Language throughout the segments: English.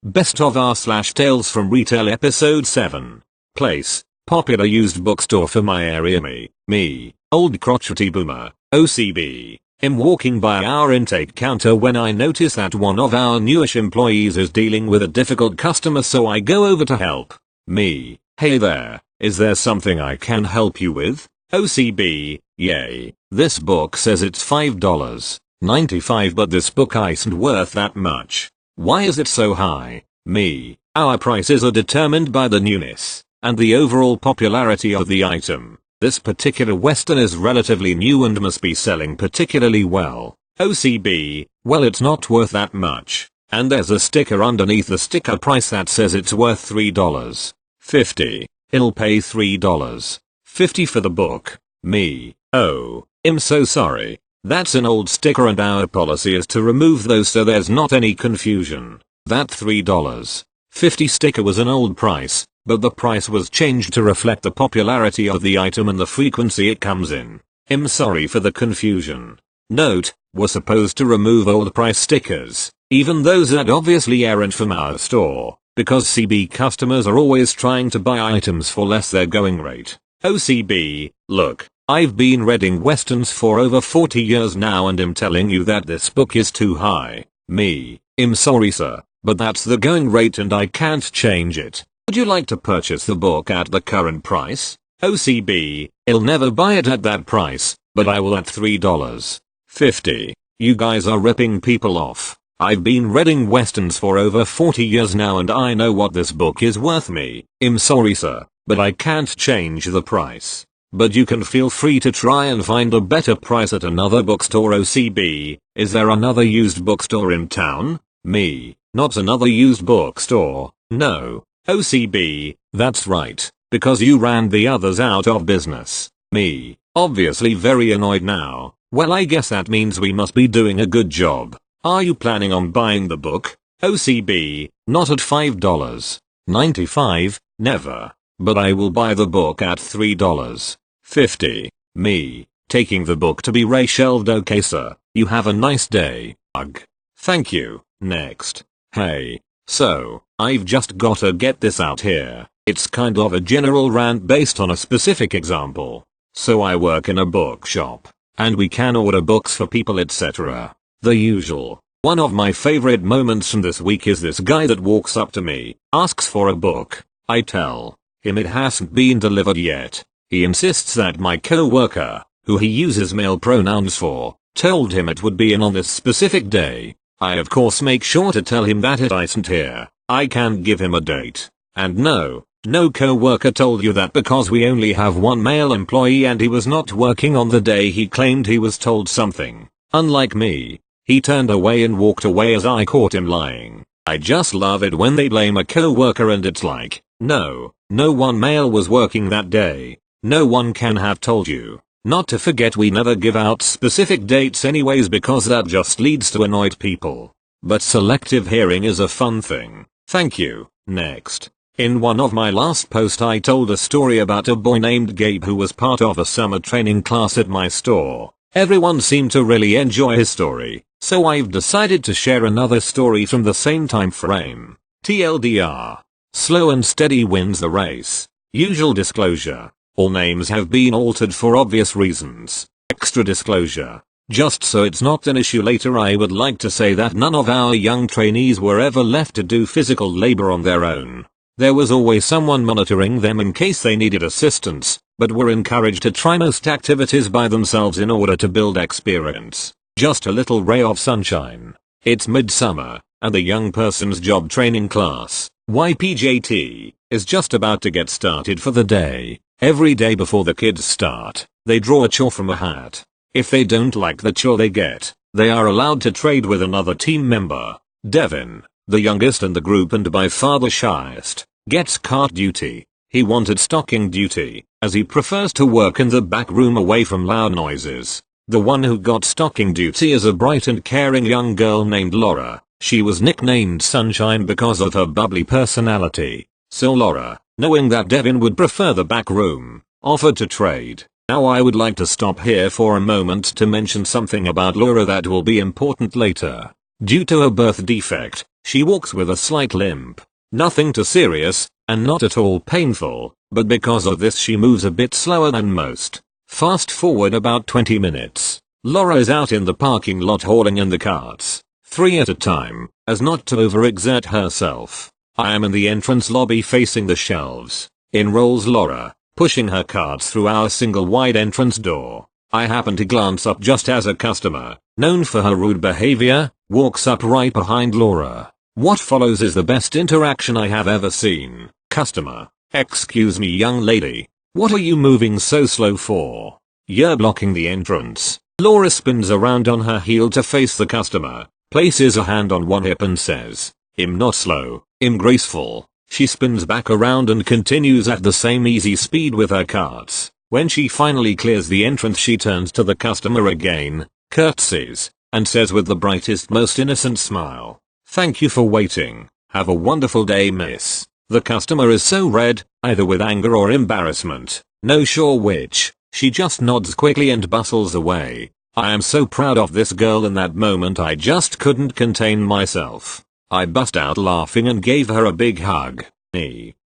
Best of R / Tales from Retail Episode 7. Place. Popular used bookstore for my area. Me. Old crotchety boomer. OCB. I'm walking by our intake counter when I notice that one of our newish employees is dealing with a difficult customer, so I go over to help. Me. Hey there, is there something I can help you with? OCB. Yay. This book says it's $5.95, but this book isn't worth that much. Why is it so high? Me. Our prices are determined by the newness and the overall popularity of the item. This particular western is relatively new and must be selling particularly well. OCB. Well, it's not worth that much. And there's a sticker underneath the sticker price that says it's worth $3.50. I'll pay $3.50 for the book. Me. Oh, I'm so sorry. That's an old sticker and our policy is to remove those so there's not any confusion. That $3.50 sticker was an old price, but the price was changed to reflect the popularity of the item and the frequency it comes in. I'm sorry for the confusion. Note, we're supposed to remove old price stickers, even those that obviously aren't from our store, because CB customers are always trying to buy items for less their going rate. OCB. Look, I've been reading westerns for over 40 years now and I'm telling you that this book is too high. Me. I'm sorry sir, but that's the going rate and I can't change it. Would you like to purchase the book at the current price? OCB. I'll never buy it at that price, but I will at $3.50. You guys are ripping people off. I've been reading westerns for over 40 years now and I know what this book is worth. Me. I'm sorry sir, but I can't change the price. But you can feel free to try and find a better price at another bookstore. OCB. Is there another used bookstore in town? Me. Not another used bookstore, no. OCB. That's right, because you ran the others out of business. Me. Obviously very annoyed now. Well, I guess that means we must be doing a good job. Are you planning on buying the book? OCB. Not at $5.95, never. But I will buy the book at $3.50. Me. Taking the book to be reshelved. Okay sir, you have a nice day. Ugh. Thank you. Next. Hey. So, I've just gotta get this out here. It's kind of a general rant based on a specific example. So I work in a bookshop, and we can order books for people, etc. The usual. One of my favorite moments from this week is this guy that walks up to me, asks for a book. I tell him it hasn't been delivered yet. He insists that my co-worker, who he uses male pronouns for, told him it would be in on this specific day. I of course make sure to tell him that it isn't here. I can't give him a date. And no co-worker told you that because we only have one male employee and he was not working on the day he claimed he was told something. Unlike me, he turned away and walked away as I caught him lying. I just love it when they blame a co-worker and it's like, no one male was working that day. No one can have told you. Not to forget we never give out specific dates anyways because that just leads to annoyed people. But selective hearing is a fun thing. Thank you. Next. In one of my last posts I told a story about a boy named Gabe who was part of a summer training class at my store. Everyone seemed to really enjoy his story, so I've decided to share another story from the same time frame. TLDR. Slow and steady wins the race. Usual disclosure. All names have been altered for obvious reasons. Extra disclosure. Just so it's not an issue later, I would like to say that none of our young trainees were ever left to do physical labor on their own. There was always someone monitoring them in case they needed assistance, but were encouraged to try most activities by themselves in order to build experience. Just a little ray of sunshine. It's midsummer, and the young person's job training class, YPJT, is just about to get started for the day. Every day before the kids start, they draw a chore from a hat. If they don't like the chore they get, they are allowed to trade with another team member. Devin, the youngest in the group and by far the shyest, gets cart duty. He wanted stocking duty, as he prefers to work in the back room away from loud noises. The one who got stocking duty is a bright and caring young girl named Laura. She was nicknamed Sunshine because of her bubbly personality. So Laura, knowing that Devin would prefer the back room, offered to trade. Now I would like to stop here for a moment to mention something about Laura that will be important later. Due to a birth defect, she walks with a slight limp. Nothing too serious, and not at all painful, but because of this she moves a bit slower than most. Fast forward about 20 minutes. Laura is out in the parking lot hauling in the carts, 3 at a time, as not to overexert herself. I am in the entrance lobby facing the shelves. In rolls Laura, pushing her carts through our single wide entrance door. I happen to glance up just as a customer, known for her rude behavior, walks up right behind Laura. What follows is the best interaction I have ever seen. Customer: "Excuse me, young lady. What are you moving so slow for? You're blocking the entrance." Laura spins around on her heel to face the customer, places a hand on one hip and says, "I'm not slow, I'm graceful." She spins back around and continues at the same easy speed with her carts. When she finally clears the entrance she turns to the customer again, curtsies, and says with the brightest most innocent smile, "Thank you for waiting. Have a wonderful day, miss." The customer is so red, either with anger or embarrassment, no sure which, she just nods quickly and bustles away. I am so proud of this girl. In that moment I just couldn't contain myself. I bust out laughing and gave her a big hug.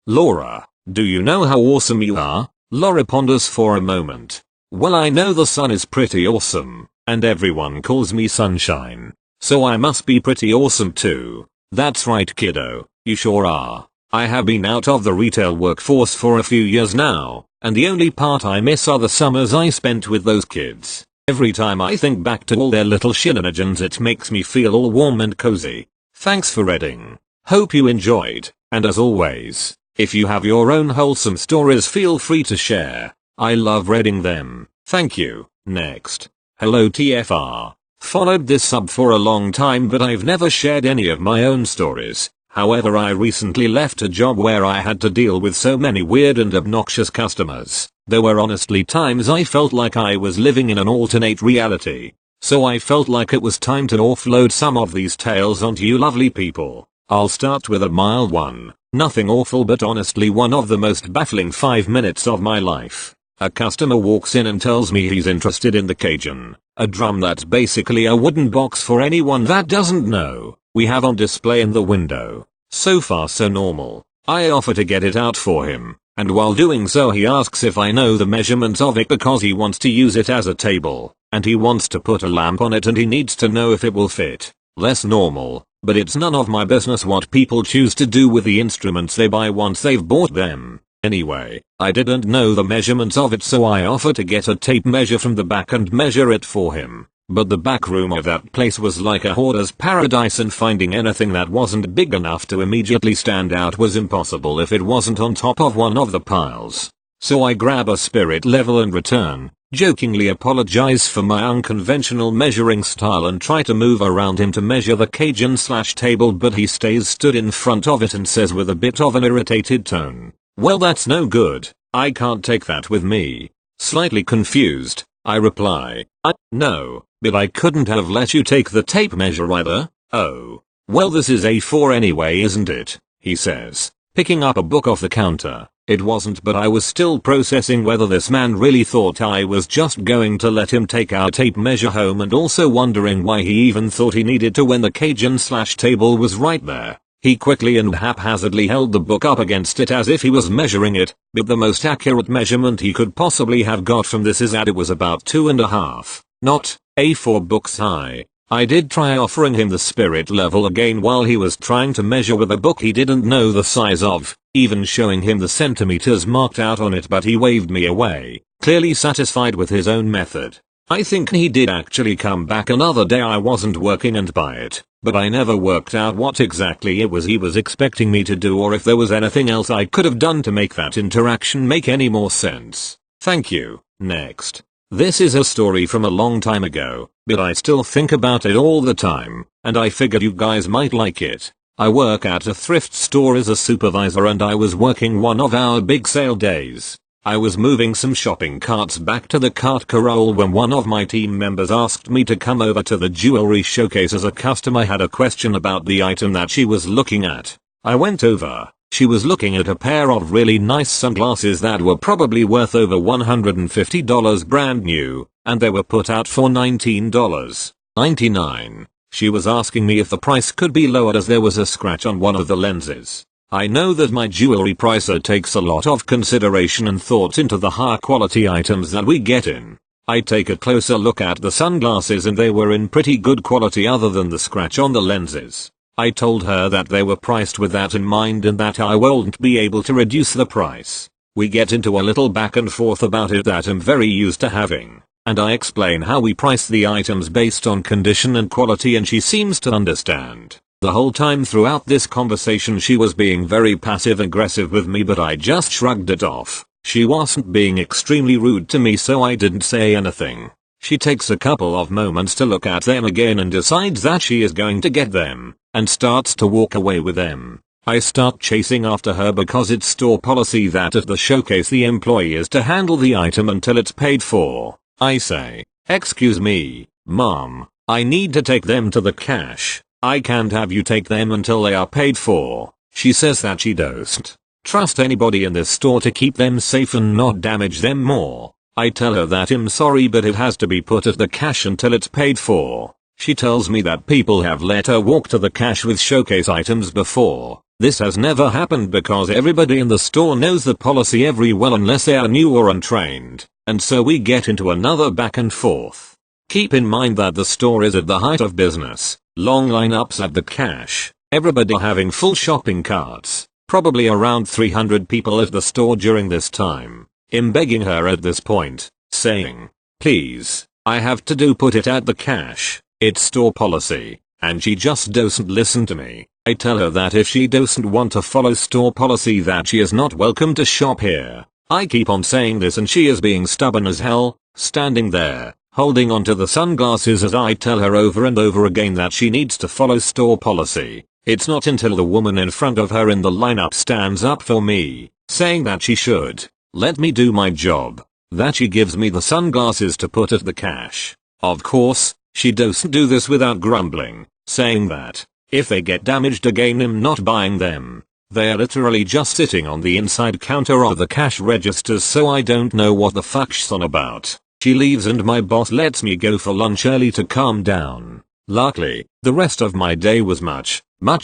"Laura, do you know how awesome you are?" Laura ponders for a moment. "Well, I know the sun is pretty awesome, and everyone calls me Sunshine. So I must be pretty awesome too." "That's right, kiddo, you sure are. I have been out of the retail workforce for a few years now, and the only part I miss are the summers I spent with those kids. Every time I think back to all their little shenanigans it makes me feel all warm and cozy. Thanks for reading. Hope you enjoyed, and as always, if you have your own wholesome stories feel free to share. I love reading them. Thank you." Next. Hello TFR. Followed this sub for a long time but I've never shared any of my own stories. However, I recently left a job where I had to deal with so many weird and obnoxious customers. There were honestly times I felt like I was living in an alternate reality. So I felt like it was time to offload some of these tales onto you lovely people. I'll start with a mild one. Nothing awful but honestly one of the most baffling 5 minutes of my life. A customer walks in and tells me he's interested in the Cajun, a drum that's basically a wooden box for anyone that doesn't know. We have on display in the window. So far so normal. I offer to get it out for him, and while doing so he asks if I know the measurements of it because he wants to use it as a table, and he wants to put a lamp on it and he needs to know if it will fit. Less normal, but it's none of my business what people choose to do with the instruments they buy once they've bought them. Anyway, I didn't know the measurements of it so I offer to get a tape measure from the back and measure it for him. But the back room of that place was like a hoarder's paradise and finding anything that wasn't big enough to immediately stand out was impossible if it wasn't on top of one of the piles. So I grab a spirit level and return, jokingly apologize for my unconventional measuring style and try to move around him to measure the Cajun/table but he stays stood in front of it and says with a bit of an irritated tone, "Well, that's no good, I can't take that with me." Slightly confused, I reply, "No, but I couldn't have let you take the tape measure either." "Oh. Well, this is A4 anyway, isn't it?" he says, picking up a book off the counter. It wasn't, but I was still processing whether this man really thought I was just going to let him take our tape measure home and also wondering why he even thought he needed to when the Cajun/table was right there. He quickly and haphazardly held the book up against it as if he was measuring it, but the most accurate measurement he could possibly have got from this is that it was about 2.5, not A4 books high. I did try offering him the spirit level again while he was trying to measure with a book he didn't know the size of, even showing him the centimeters marked out on it, but he waved me away, clearly satisfied with his own method. I think he did actually come back another day I wasn't working and buy it, but I never worked out what exactly it was he was expecting me to do or if there was anything else I could have done to make that interaction make any more sense. Thank you. Next. This is a story from a long time ago, but I still think about it all the time, and I figured you guys might like it. I work at a thrift store as a supervisor and I was working one of our big sale days. I was moving some shopping carts back to the cart corral when one of my team members asked me to come over to the jewelry showcase as a customer had a question about the item that she was looking at. I went over. She was looking at a pair of really nice sunglasses that were probably worth over $150 brand new, and they were put out for $19.99. She was asking me if the price could be lowered as there was a scratch on one of the lenses. I know that my jewelry pricer takes a lot of consideration and thought into the high quality items that we get in. I take a closer look at the sunglasses and they were in pretty good quality other than the scratch on the lenses. I told her that they were priced with that in mind and that I won't be able to reduce the price. We get into a little back and forth about it that I'm very used to having, and I explain how we price the items based on condition and quality and she seems to understand. The whole time throughout this conversation she was being very passive aggressive with me but I just shrugged it off. She wasn't being extremely rude to me so I didn't say anything. She takes a couple of moments to look at them again and decides that she is going to get them, and starts to walk away with them. I start chasing after her because it's store policy that at the showcase the employee is to handle the item until it's paid for. I say, "Excuse me, mom, I need to take them to the cash. I can't have you take them until they are paid for." She says that she doesn't trust anybody in this store to keep them safe and not damage them more. I tell her that I'm sorry but it has to be put at the cash until it's paid for. She tells me that people have let her walk to the cash with showcase items before. This has never happened because everybody in the store knows the policy very well unless they are new or untrained, and so we get into another back and forth. Keep in mind that the store is at the height of business, long lineups at the cash, everybody having full shopping carts, probably around 300 people at the store during this time. I'm begging her at this point, saying, "Please, I have to put it at the cash, it's store policy," and she just doesn't listen to me. I tell her that if she doesn't want to follow store policy that she is not welcome to shop here. I keep on saying this and she is being stubborn as hell, standing there, holding onto the sunglasses as I tell her over and over again that she needs to follow store policy. It's not until the woman in front of her in the lineup stands up for me, saying that she should let me do my job, that she gives me the sunglasses to put at the cash. Of course, she doesn't do this without grumbling, saying that if they get damaged again I'm not buying them. They are literally just sitting on the inside counter of the cash registers so I don't know what the fuck she's on about. She leaves and my boss lets me go for lunch early to calm down. Luckily, the rest of my day was much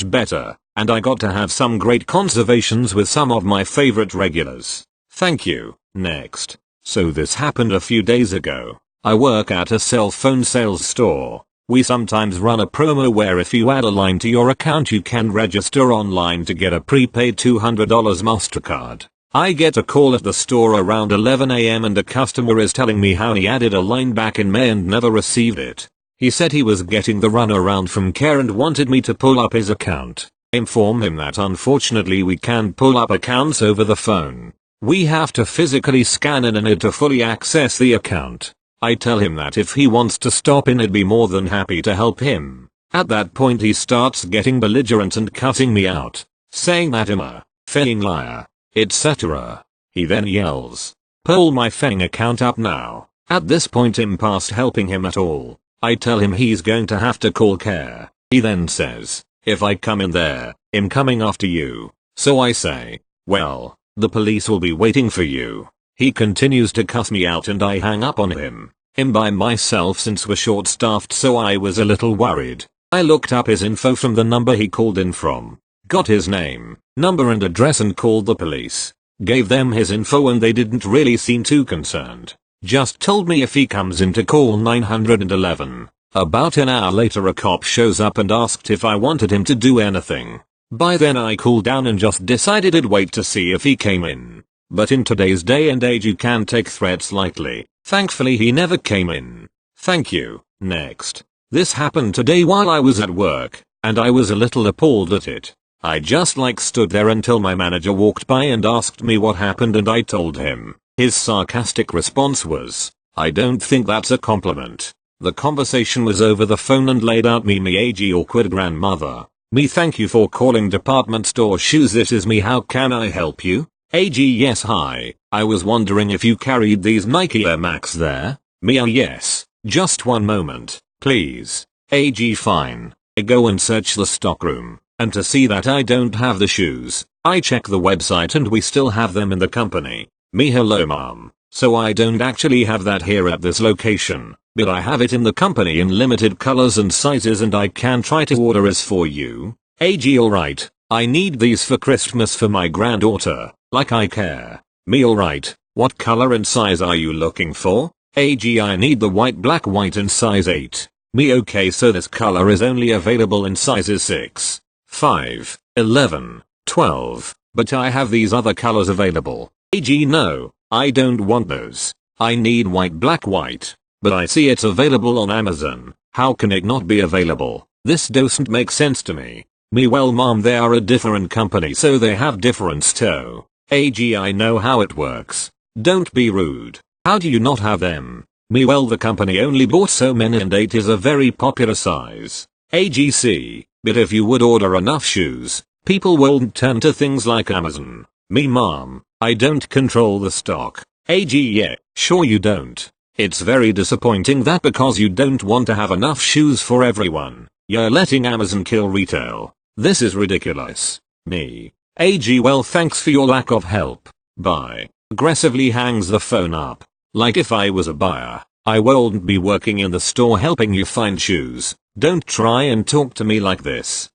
better, and I got to have some great conversations with some of my favorite regulars. Thank you. Next. So this happened a few days ago. I work at a cell phone sales store. We sometimes run a promo where if you add a line to your account you can register online to get a prepaid $200 MasterCard. I get a call at the store around 11 AM and a customer is telling me how he added a line back in May and never received it. He said he was getting the runaround from Care and wanted me to pull up his account. Inform him that unfortunately we can't pull up accounts over the phone. We have to physically scan in to fully access the account. I tell him that if he wants to stop in I'd be more than happy to help him. At that point he starts getting belligerent and cutting me out, saying that I'm a fang liar, etc. He then yells, "Pull my fang account up now." At this point I'm past helping him at all. I tell him he's going to have to call Care. He then says, "If I come in there, I'm coming after you." So I say, "Well, the police will be waiting for you." He continues to cuss me out and I hang up on him. I'm by myself since we're short staffed so I was a little worried. I looked up his info from the number he called in from. Got his name, number and address and called the police. Gave them his info and they didn't really seem too concerned. Just told me if he comes in to call 911. About an hour later a cop shows up and asked if I wanted him to do anything. By then I cooled down and just decided I'd wait to see if he came in. But in today's day and age you can't take threats lightly. Thankfully he never came in. Thank you. Next. This happened today while I was at work, and I was a little appalled at it. I just stood there until my manager walked by and asked me what happened and I told him. His sarcastic response was, "I don't think that's a compliment." The conversation was over the phone and laid out me age awkward grandmother. Me thank you for calling department store shoes, this is me, how can I help you? AG yes hi, I was wondering if you carried these Nike Air Max there? Me yes, just one moment, please. AG fine. I go and search the stockroom, and to see that I don't have the shoes, I check the website and we still have them in the company. Me hello mom, so I don't actually have that here at this location. but I have it in the company in limited colors and sizes and I can try to order as for you. AG alright, I need these for Christmas for my granddaughter, like I care. Me alright, what color and size are you looking for? AG I need the white black white in size 8. Me okay so this color is only available in sizes 6, 5, 11, 12, but I have these other colors available. AG no, I don't want those. I need white black white, but I see it's available on Amazon. How can it not be available? This doesn't make sense to me. Me well mom they are a different company so they have different stow. AG I know how it works. Don't be rude. How do you not have them? Me well the company only bought so many and 8 is a very popular size. AGC, but if you would order enough shoes, people won't turn to things like Amazon. Me mom, I don't control the stock. AG yeah, sure you don't. It's very disappointing that because you don't want to have enough shoes for everyone, you're letting Amazon kill retail. This is ridiculous. Me. AG well thanks for your lack of help. Bye. Aggressively hangs the phone up. Like if I was a buyer, I wouldn't be working in the store helping you find shoes. Don't try and talk to me like this.